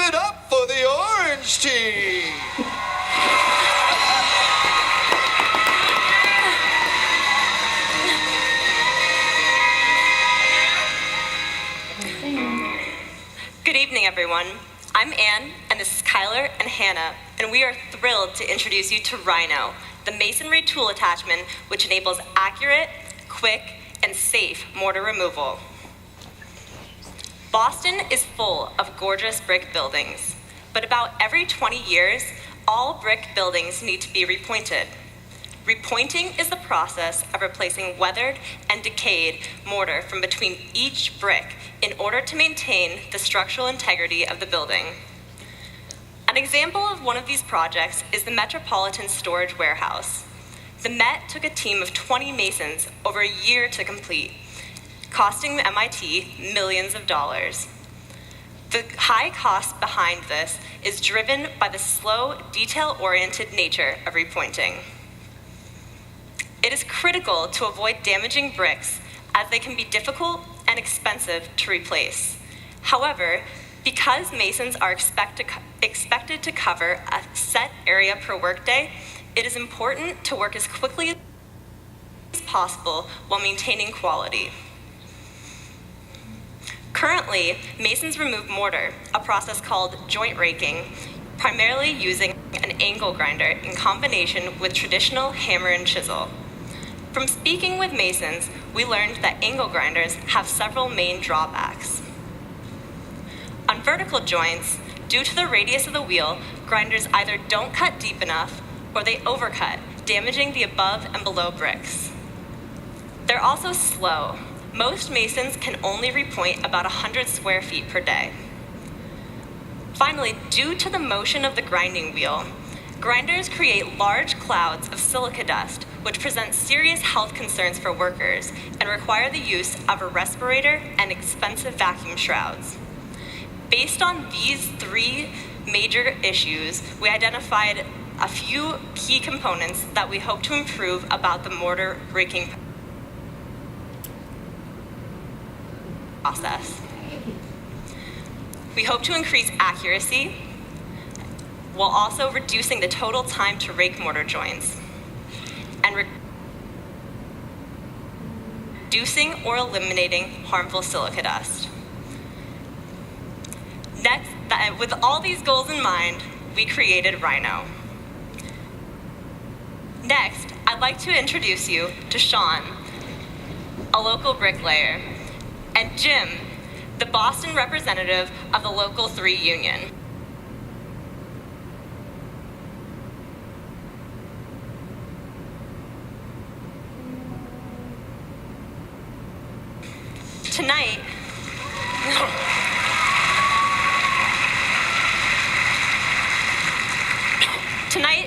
it up for the orange team. Good evening, everyone. I'm Anne, and this is Kyler and Hannah, and we are thrilled to introduce you to Rhino, the masonry tool attachment which enables accurate, quick, and safe mortar removal. Boston is full of gorgeous brick buildings, but about every 20 years, all brick buildings need to be repointed. Repointing is the process of replacing weathered and decayed mortar from between each brick in order to maintain the structural integrity of the building. An example of one of these projects is the Metropolitan Storage Warehouse. The Met took a team of 20 masons over a year to complete, costing MIT millions of dollars. The high cost behind this is driven by the slow, detail-oriented nature of repointing. It is critical to avoid damaging bricks as they can be difficult and expensive to replace. However, because masons are expected to cover a set area per workday, it is important to work as quickly as possible while maintaining quality. Currently, masons remove mortar, a process called joint raking, primarily using an angle grinder in combination with traditional hammer and chisel. From speaking with masons, we learned that angle grinders have several main drawbacks. On vertical joints, due to the radius of the wheel, grinders either don't cut deep enough or they overcut, damaging the above and below bricks. They're also slow. Most masons can only repoint about 100 square feet per day. Finally, due to the motion of the grinding wheel, grinders create large clouds of silica dust, which present serious health concerns for workers and require the use of a respirator and expensive vacuum shrouds. Based on these three major issues, we identified a few key components that we hope to improve about the mortar raking process. We hope to increase accuracy while also reducing the total time to rake mortar joints and reducing or eliminating harmful silica dust. Next, with all these goals in mind, we created Rhino. Next, I'd like to introduce you to Sean, a local bricklayer, and Jim, the Boston representative of the Local 3 union. Tonight,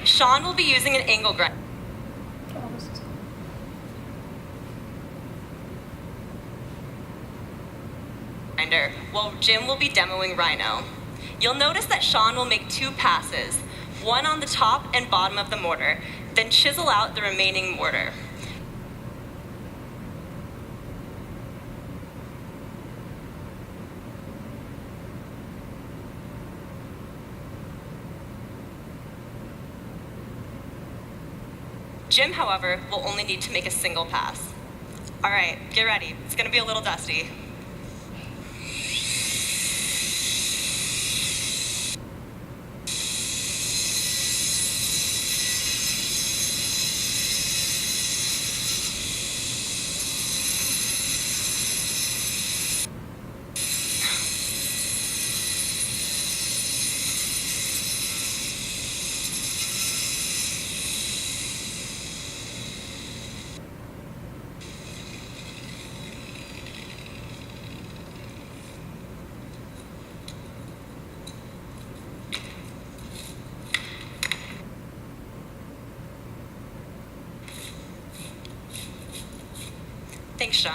Sean will be using an angle grinder, while Jim will be demoing Rhino. You'll notice that Sean will make two passes, one on the top and bottom of the mortar, then chisel out the remaining mortar. Jim, however, will only need to make a single pass. All right, get ready. It's gonna be a little dusty. Thanks, Sean.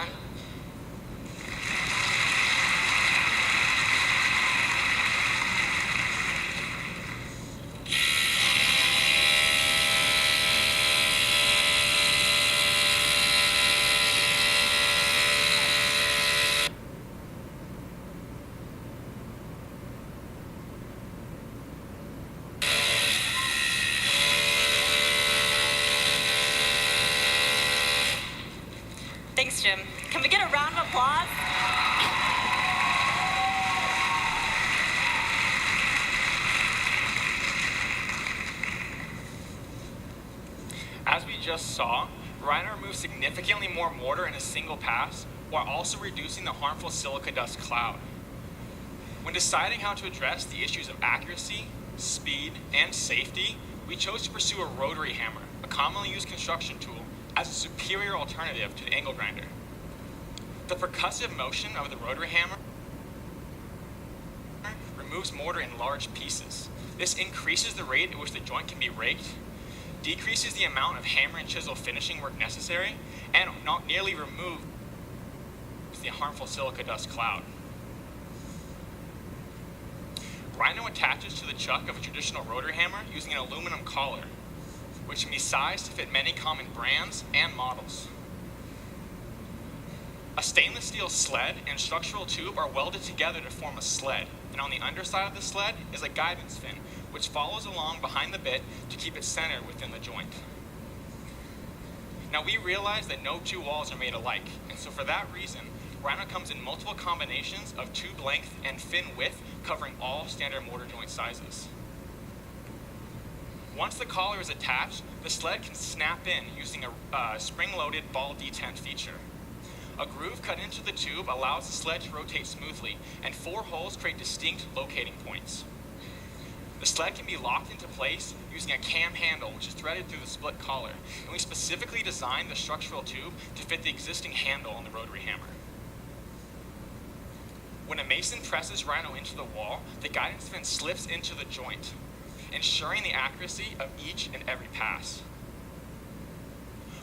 Jim. Can we get a round of applause? As we just saw, Rhino removed significantly more mortar in a single pass, while also reducing the harmful silica dust cloud. When deciding how to address the issues of accuracy, speed, and safety, we chose to pursue a rotary hammer, a commonly used construction tool, as a superior alternative to the angle grinder. The percussive motion of the rotary hammer removes mortar in large pieces. This increases the rate at which the joint can be raked, decreases the amount of hammer and chisel finishing work necessary, and not nearly removes the harmful silica dust cloud. Rhino attaches to the chuck of a traditional rotary hammer using an aluminum collar, which can be sized to fit many common brands and models. A stainless steel sled and structural tube are welded together to form a sled, and on the underside of the sled is a guidance fin, which follows along behind the bit to keep it centered within the joint. Now we realize that no two walls are made alike, and so for that reason, Rhino comes in multiple combinations of tube length and fin width, covering all standard mortar joint sizes. Once the collar is attached, the sled can snap in using a spring-loaded ball detent feature. A groove cut into the tube allows the sled to rotate smoothly, and 4 holes create distinct locating points. The sled can be locked into place using a cam handle, which is threaded through the split collar, and we specifically designed the structural tube to fit the existing handle on the rotary hammer. When a mason presses Rhino into the wall, the guidance fin slips into the joint, ensuring the accuracy of each and every pass.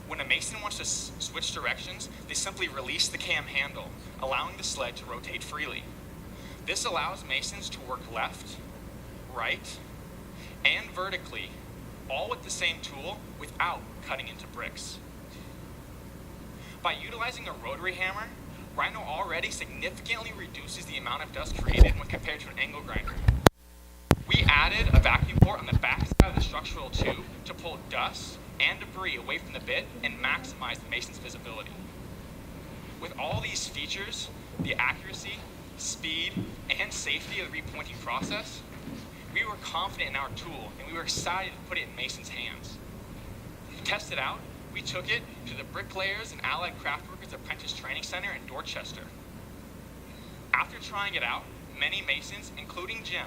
When a mason wants to switch directions, they simply release the cam handle, allowing the sled to rotate freely. This allows masons to work left, right, and vertically, all with the same tool without cutting into bricks. By utilizing a rotary hammer, Rhino already significantly reduces the amount of dust created when compared to an angle grinder. We added a vacuum port on the back side of the structural tube to pull dust and debris away from the bit and maximize the mason's visibility. With all these features, the accuracy, speed, and safety of the repointing process, we were confident in our tool and we were excited to put it in masons' hands. To test it out, we took it to the Bricklayers and Allied Craftworkers Apprentice Training Center in Dorchester. After trying it out, many masons, including Jim,